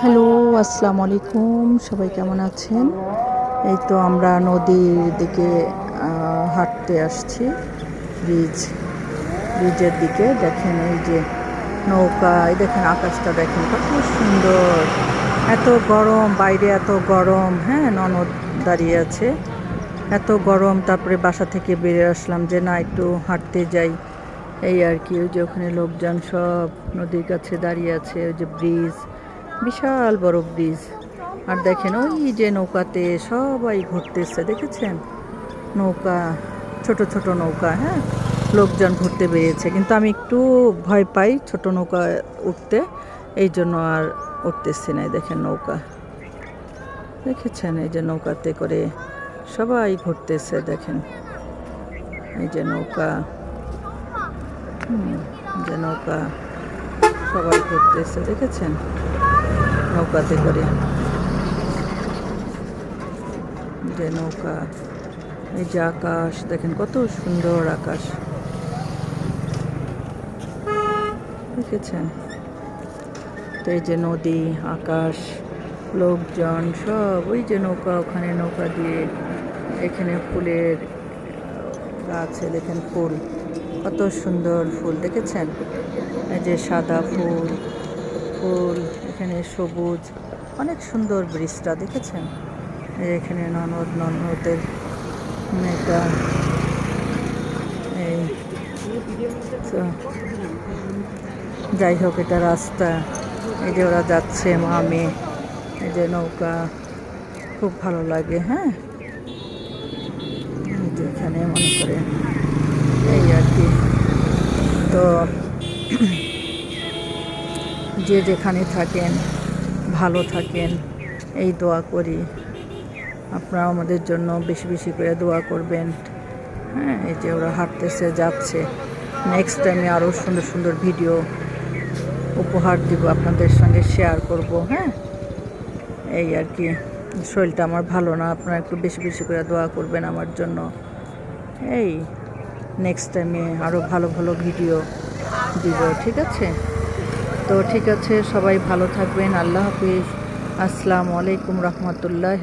Hello, আসসালামু আলাইকুম। সবাই কেমন আছেন? এই তো আমরা নদীর দিকে হাঁটতে আসছি। ব্রিজের দিকে দেখেন, এই যে নৌকা, এই দেখেন আকাশটা দেখেন কত সুন্দর। এত গরম, বাইরে এত গরম। হ্যাঁ, ননদ দাঁড়িয়ে আছে, এত গরম। তারপরে বাসা থেকে বেরিয়ে আসলাম যে না, একটু হাঁটতে যাই, এই আর কি। ওই যে ওখানে লোকজন সব নদীর কাছে দাঁড়িয়ে আছে। ওই যে ব্রিজ, বিশাল বড় ব্রিজ। আর দেখেন ওই যে নৌকাতে সবাই ঘুরতেছে, দেখেছেন? নৌকা, ছোট ছোট নৌকা। হ্যাঁ, লোকজন ঘুরতে বেরিয়েছে, কিন্তু আমি একটু ভয় পাই ছোট নৌকা উঠতে, এই জন্য আর উঠতেছি না। দেখেন নৌকা, দেখেছেন? এই যে নৌকাতে করে সবাই ঘুরতেছে, দেখেন এই যে নৌকা। যে নৌকা, সবাই ঘুরতেছে, দেখেছেন? নৌকাতে করে যে নৌকা। এই যে আকাশ দেখেন কত সুন্দর আকাশ, দেখেছেন? তো এই যে নদী, আকাশ, লোকজন সব ওই যে নৌকা, ওখানে নৌকা দিয়ে, এখানে ফুলের গাছে দেখেন ফুল, কত সুন্দর ফুল, দেখেছেন? এই যে সাদা ফুল, ফুল এখানে সবুজ, অনেক সুন্দর ব্রিজটা, দেখেছেন? এখানে ননদের মেয়েটা, এই যাই হোক, এটা রাস্তা। এই যে ওরা যাচ্ছে মা মেয়ে, এই যে নৌকা, খুব ভালো লাগে। হ্যাঁ, এই যে এখানে মনে করে এই আর কি। তো যে যেখানে থাকেন ভালো থাকেন, এই দোয়া করি। আপনারা আমাদের জন্য বেশি বেশি করে দোয়া করবেন। হ্যাঁ, এই যে ওরা হাঁটতেছে, যাচ্ছে। নেক্সট টাইমে আরও সুন্দর সুন্দর ভিডিও উপহার দিব, আপনাদের সঙ্গে শেয়ার করব। হ্যাঁ, এই আর কি। শরীরটা আমার ভালো না, আপনারা একটু বেশি বেশি করে দোয়া করবেন আমার জন্য। এই নেক্সট টাইমে আরও ভালো ভালো ভিডিও দিব, ঠিক আছে? তো ঠিক আছে, সবাই ভালো থাকবেন। আল্লাহ হাফিজ। আসসালামু আলাইকুম রহমতুল্লাহ।